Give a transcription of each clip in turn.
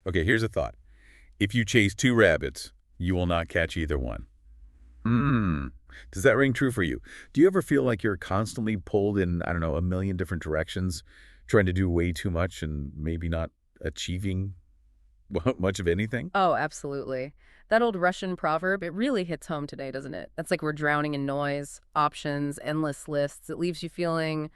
Okay, here's a thought. If you chase two rabbits, you will not catch either one. Hmm. Does that ring true for you? Do you ever feel like you're constantly pulled in, I don't know, a million different directions, trying to do way too much and maybe not achieving much of anything? Oh, absolutely. That old Russian proverb, it really hits home today, doesn't it? That's like we're drowning in noise, options, endless lists. It leaves you feeling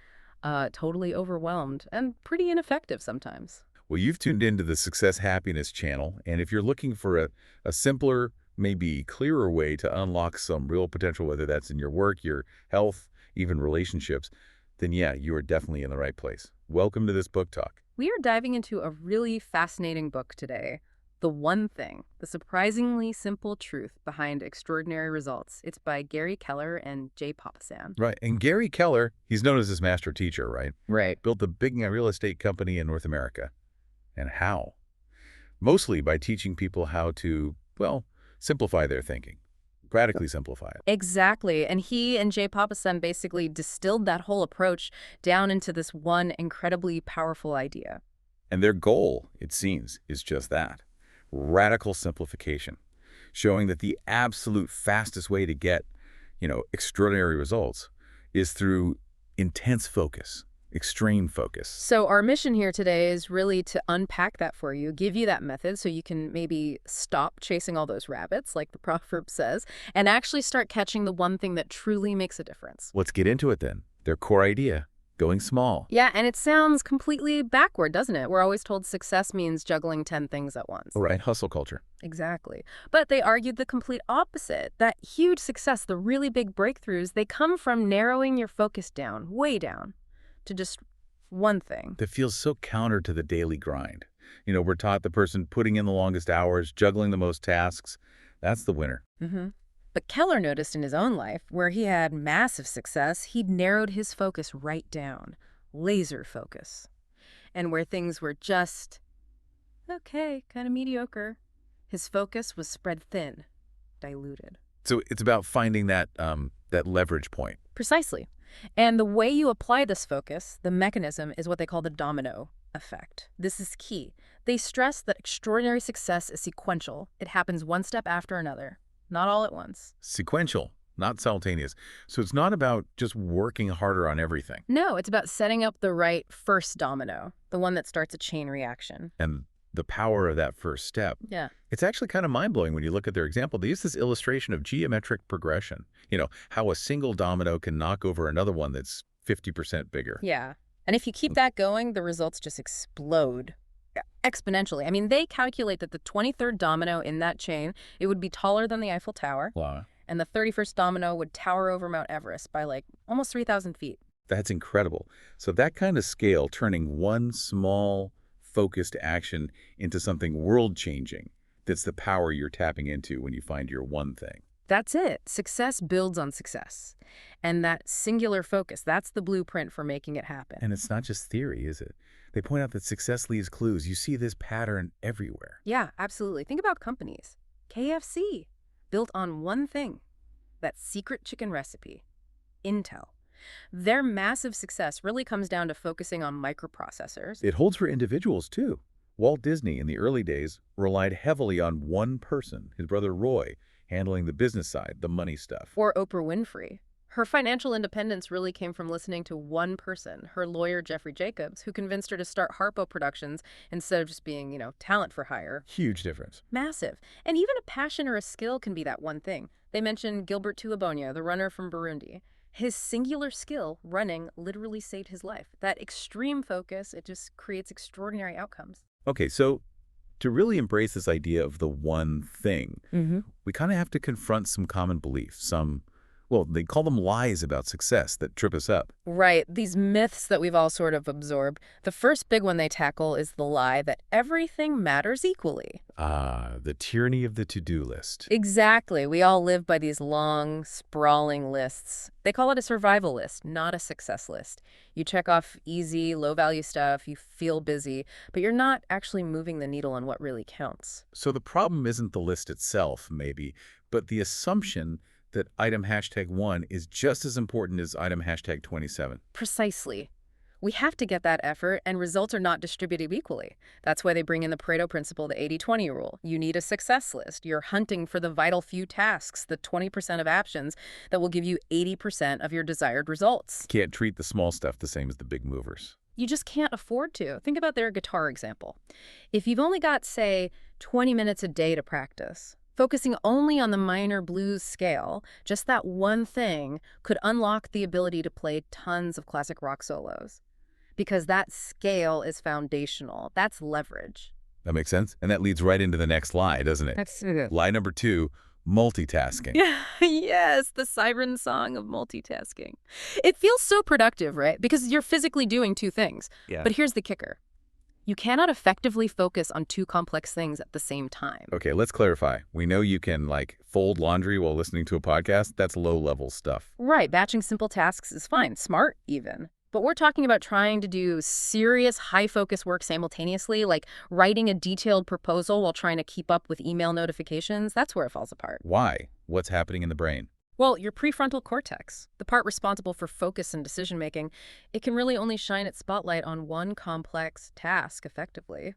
totally overwhelmed and pretty ineffective sometimes. Well, you've tuned into the Success Happiness channel, and if you're looking for a simpler, maybe clearer way to unlock some real potential, whether that's in your work, your health, even relationships, then yeah, you are definitely in the right place. Welcome to this book talk. We are diving into a really fascinating book today. The One Thing, the surprisingly simple truth behind extraordinary results. It's by Gary Keller and Jay Papasan. Right, and Gary Keller, he's known as his master teacher, right? Right. Built the big real estate company in North America. And how? Mostly by teaching people how to, well, simplify their thinking, radically simplify it. Exactly. And he and Jay Papasan basically distilled that whole approach down into this one incredibly powerful idea. And their goal, it seems, is just that, radical simplification, showing that the absolute fastest way to get, extraordinary results is through intense focus, extreme focus. So our mission here today is really to unpack that for you, give you that method so you can maybe stop chasing all those rabbits, like the proverb says, and actually start catching the one thing that truly makes a difference. Let's get into it then. Their core idea, going small. Yeah, and it sounds completely backward, doesn't it? We're always told success means juggling 10 things at once. Right, hustle culture. Exactly. But they argued the complete opposite. That huge success, the really big breakthroughs, they come from narrowing your focus down, way down, to just one thing. That feels so counter to the daily grind. We're taught the person putting in the longest hours, juggling the most tasks, that's the winner. hmm But Keller noticed in his own life, where he had massive success, he'd narrowed his focus right down, laser focus. And where things were just, okay, kind of mediocre, his focus was spread thin, diluted. So it's about finding that leverage point. Precisely. And the way you apply this focus, the mechanism, is what they call the domino effect. This is key. They stress that extraordinary success is sequential. It happens one step after another, not all at once. Sequential, not simultaneous. So it's not about just working harder on everything. No, it's about setting up the right first domino, the one that starts a chain reaction. And the power of that first step. Yeah. It's actually kind of mind-blowing when you look at their example. They use this illustration of geometric progression. How a single domino can knock over another one that's 50% bigger. Yeah. And if you keep that going, the results just explode exponentially. I mean, they calculate that the 23rd domino in that chain, it would be taller than the Eiffel Tower, Wow. and the 31st domino would tower over Mount Everest by like almost 3,000 feet. That's incredible. So that kind of scale, turning one small, focused action into something world-changing, that's the power you're tapping into when you find your one thing. That's it. Success builds on success. And that singular focus, that's the blueprint for making it happen. And it's not just theory, is it? They point out that success leaves clues. You see this pattern everywhere. Yeah, absolutely. Think about companies. KFC, built on one thing, that secret chicken recipe, Intel. Their massive success really comes down to focusing on microprocessors. It holds for individuals, too. Walt Disney, in the early days, relied heavily on one person, his brother Roy, handling the business side, the money stuff. Or Oprah Winfrey. Her financial independence really came from listening to one person, her lawyer, Jeffrey Jacobs, who convinced her to start Harpo Productions instead of just being, talent for hire. Huge difference. Massive. And even a passion or a skill can be that one thing. They mentioned Gilbert Tuabonia, the runner from Burundi. His singular skill, running, literally saved his life. That extreme focus, it just creates extraordinary outcomes. Okay, so to really embrace this idea of the one thing, we kind of have to confront some common beliefs, well, they call them lies about success that trip us up. Right. These myths that we've all sort of absorbed. The first big one they tackle is the lie that everything matters equally. Ah, the tyranny of the to-do list. Exactly. We all live by these long, sprawling lists. They call it a survival list, not a success list. You check off easy, low-value stuff, you feel busy, but you're not actually moving the needle on what really counts. So the problem isn't the list itself, maybe, but the assumption that item #1 is just as important as item #27. Precisely. We have to get that effort, and results are not distributed equally. That's why they bring in the Pareto principle, the 80-20 rule. You need a success list. You're hunting for the vital few tasks, the 20% of actions that will give you 80% of your desired results. Can't treat the small stuff the same as the big movers. You just can't afford to. Think about their guitar example. If you've only got, say, 20 minutes a day to practice, focusing only on the minor blues scale, just that one thing, could unlock the ability to play tons of classic rock solos. Because that scale is foundational. That's leverage. That makes sense? And that leads right into the next lie, doesn't it? That's it. Lie number 2, multitasking. Yeah, yes, the siren song of multitasking. It feels so productive, right? Because you're physically doing two things. Yeah. But here's the kicker. You cannot effectively focus on two complex things at the same time. Okay, let's clarify. We know you can, fold laundry while listening to a podcast. That's low-level stuff. Right, batching simple tasks is fine, smart even. But we're talking about trying to do serious, high-focus work simultaneously, like writing a detailed proposal while trying to keep up with email notifications. That's where it falls apart. Why? What's happening in the brain? Well, your prefrontal cortex, the part responsible for focus and decision-making, it can really only shine its spotlight on one complex task effectively.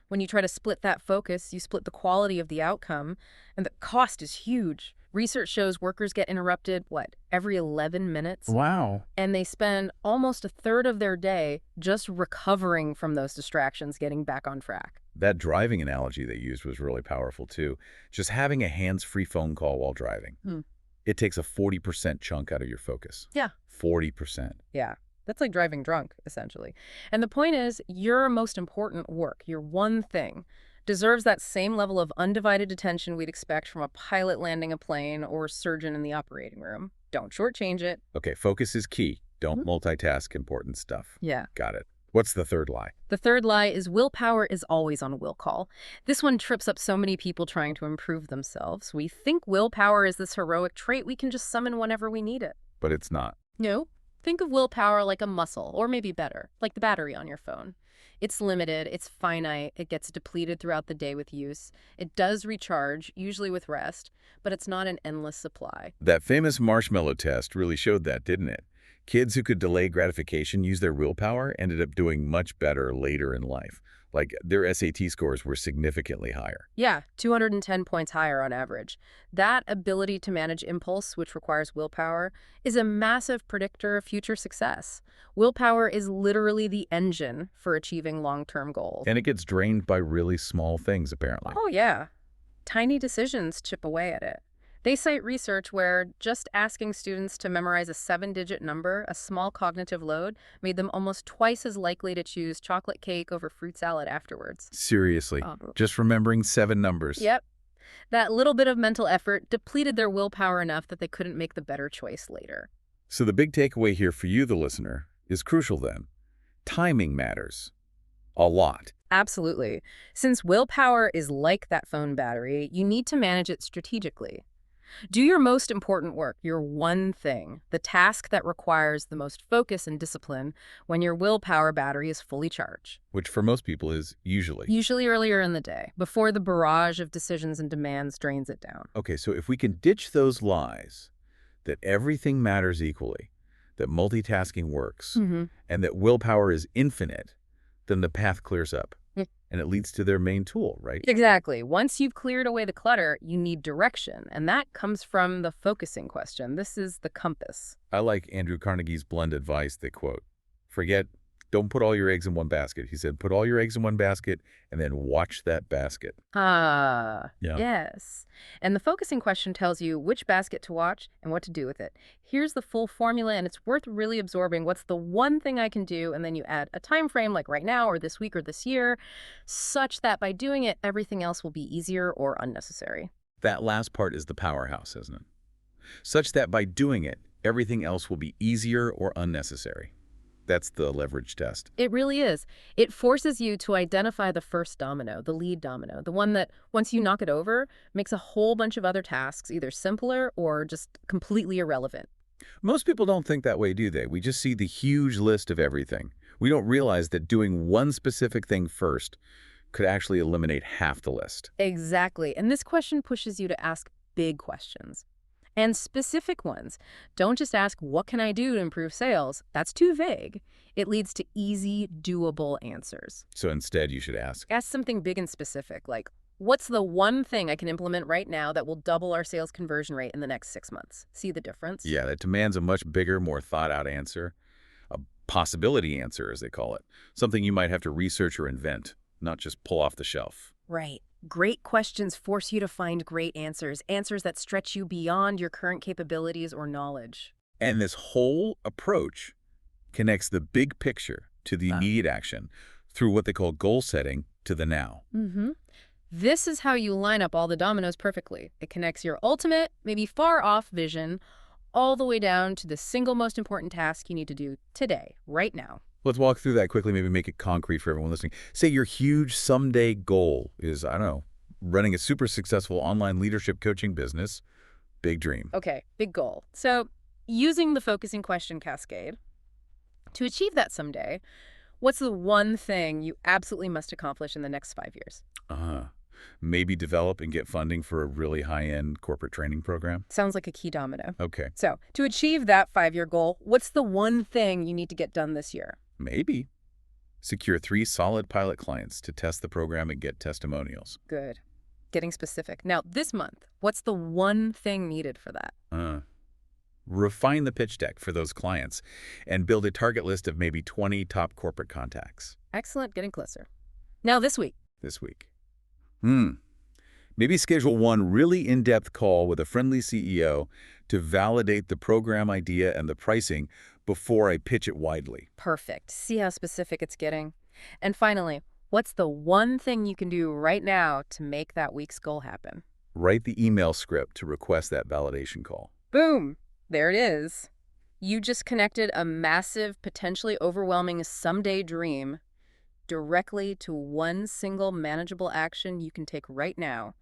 When you try to split that focus, you split the quality of the outcome, and the cost is huge. Research shows workers get interrupted, every 11 minutes? Wow. And they spend almost a third of their day just recovering from those distractions, getting back on track. That driving analogy they used was really powerful, too. Just having a hands-free phone call while driving. It takes a 40% chunk out of your focus. Yeah. 40%. Yeah. That's like driving drunk, essentially. And the point is, your most important work, your one thing, deserves that same level of undivided attention we'd expect from a pilot landing a plane or a surgeon in the operating room. Don't shortchange it. Okay, focus is key. Don't multitask important stuff. Yeah. Got it. What's the third lie? The third lie is willpower is always on will call. This one trips up so many people trying to improve themselves. We think willpower is this heroic trait we can just summon whenever we need it. But it's not. No. Think of willpower like a muscle, or maybe better, like the battery on your phone. It's limited, it's finite, it gets depleted throughout the day with use. It does recharge, usually with rest, but it's not an endless supply. That famous marshmallow test really showed that, didn't it? Kids who could delay gratification use their willpower ended up doing much better later in life. Their SAT scores were significantly higher. Yeah, 210 points higher on average. That ability to manage impulse, which requires willpower, is a massive predictor of future success. Willpower is literally the engine for achieving long-term goals. And it gets drained by really small things, apparently. Oh, yeah. Tiny decisions chip away at it. They cite research where just asking students to memorize a 7-digit number, a small cognitive load, made them almost twice as likely to choose chocolate cake over fruit salad afterwards. Seriously, just remembering 7 numbers. Yep. That little bit of mental effort depleted their willpower enough that they couldn't make the better choice later. So the big takeaway here for you, the listener, is crucial then. Timing matters. A lot. Absolutely. Since willpower is like that phone battery, you need to manage it strategically. Do your most important work, your one thing, the task that requires the most focus and discipline when your willpower battery is fully charged. Which for most people is usually. Usually earlier in the day, before the barrage of decisions and demands drains it down. Okay, so if we can ditch those lies that everything matters equally, that multitasking works, and that willpower is infinite, then the path clears up. And it leads to their main tool, right? Exactly. Once you've cleared away the clutter, you need direction. And that comes from the focusing question. This is the compass. I like Andrew Carnegie's blunt advice that, quote, don't put all your eggs in one basket. He said, put all your eggs in one basket and then watch that basket. Ah, Yeah. yes. And the focusing question tells you which basket to watch and what to do with it. Here's the full formula, and it's worth really absorbing what's the one thing I can do, and then you add a time frame like right now or this week or this year, such that by doing it, everything else will be easier or unnecessary. That last part is the powerhouse, isn't it? Such that by doing it, everything else will be easier or unnecessary. That's the leverage test. It really is. It forces you to identify the first domino, the lead domino, the one that, once you knock it over, makes a whole bunch of other tasks either simpler or just completely irrelevant. Most people don't think that way, do they? We just see the huge list of everything. We don't realize that doing one specific thing first could actually eliminate half the list. Exactly. And this question pushes you to ask big questions. And specific ones. Don't just ask, what can I do to improve sales? That's too vague. It leads to easy, doable answers. So instead, you should ask, Ask something big and specific, like, what's the one thing I can implement right now that will double our sales conversion rate in the next 6 months? See the difference? yeah, that demands a much bigger, more thought-out answer, a possibility answer, as they call it, something you might have to research or invent, not just pull off the shelf. Right. Great questions force you to find great answers, answers that stretch you beyond your current capabilities or knowledge. And this whole approach connects the big picture to the Ah. immediate action through what they call goal setting to the now. Mm-hmm. This is how you line up all the dominoes perfectly. It connects your ultimate, maybe far off vision all the way down to the single most important task you need to do today, right now. Let's walk through that quickly, maybe make it concrete for everyone listening. Say your huge someday goal is, I don't know, running a super successful online leadership coaching business. Big dream. Okay, big goal. So, using the focusing question cascade, to achieve that someday, what's the one thing you absolutely must accomplish in the next 5 years? Uh-huh. Maybe develop and get funding for a really high-end corporate training program. Sounds like a key domino. Okay, So, to achieve that 5-year goal, what's the one thing you need to get done this year? maybe. Secure 3 solid pilot clients to test the program and get testimonials. Good. Getting specific. Now, this month, what's the one thing needed for that? Refine the pitch deck for those clients and build a target list of maybe 20 top corporate contacts Excellent, getting closer. Now, this week. this week. Maybe schedule one really in-depth call with a friendly CEO to validate the program idea and the pricing before I pitch it widely. Perfect. See how specific it's getting. And finally, what's the one thing you can do right now to make that week's goal happen? Write the email script to request that validation call. Boom! There it is. You just connected a massive, potentially overwhelming someday dream directly to one single manageable action you can take right now.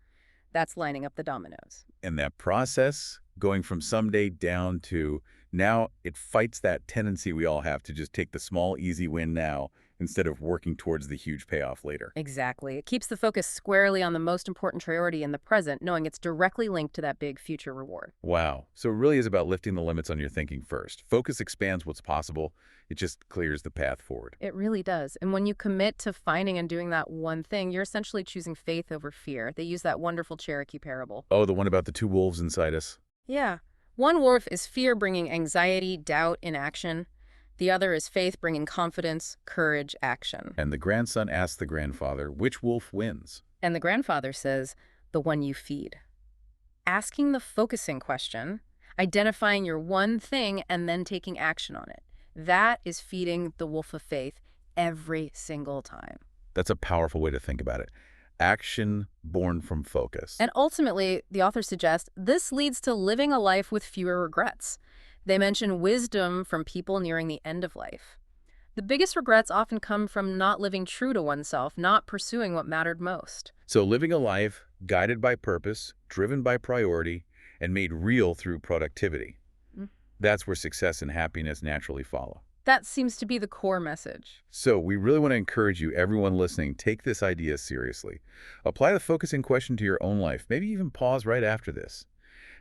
That's lining up the dominoes. And that process, going from someday down to now, it fights that tendency we all have to just take the small, easy win now instead of working towards the huge payoff later. Exactly. It keeps the focus squarely on the most important priority in the present, knowing it's directly linked to that big future reward. Wow. So it really is about lifting the limits on your thinking first. Focus expands what's possible. It just clears the path forward. It really does. And when you commit to finding and doing that one thing, you're essentially choosing faith over fear. They use that wonderful Cherokee parable. Oh, the one about the 2 wolves inside us. Yeah. One wolf is fear bringing anxiety, doubt, inaction. The other is faith bringing confidence, courage, action. And the grandson asks the grandfather, which wolf wins? And the grandfather says, the one you feed. Asking the focusing question, identifying your one thing, and then taking action on it. That is feeding the wolf of faith every single time. That's a powerful way to think about it. Action born from focus. And ultimately, the authors suggest this leads to living a life with fewer regrets. They mention wisdom from people nearing the end of life. The biggest regrets often come from not living true to oneself, not pursuing what mattered most. So living a life guided by purpose, driven by priority, and made real through productivity. Mm. That's where success and happiness naturally follow. That seems to be the core message. So we really want to encourage you, everyone listening, take this idea seriously. Apply the focusing question to your own life. Maybe even pause right after this.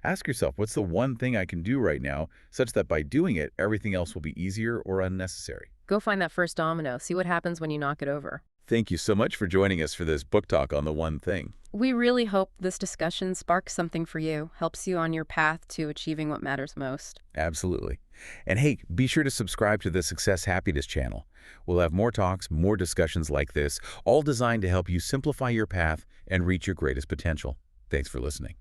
Ask yourself, what's the one thing I can do right now, such that by doing it, everything else will be easier or unnecessary? Go find that first domino. See what happens when you knock it over. Thank you so much for joining us for this book talk on the one thing. We really hope this discussion sparks something for you, helps you on your path to achieving what matters most. Absolutely. And hey, be sure to subscribe to the Success Happiness channel. We'll have more talks, more discussions like this, all designed to help you simplify your path and reach your greatest potential. Thanks for listening.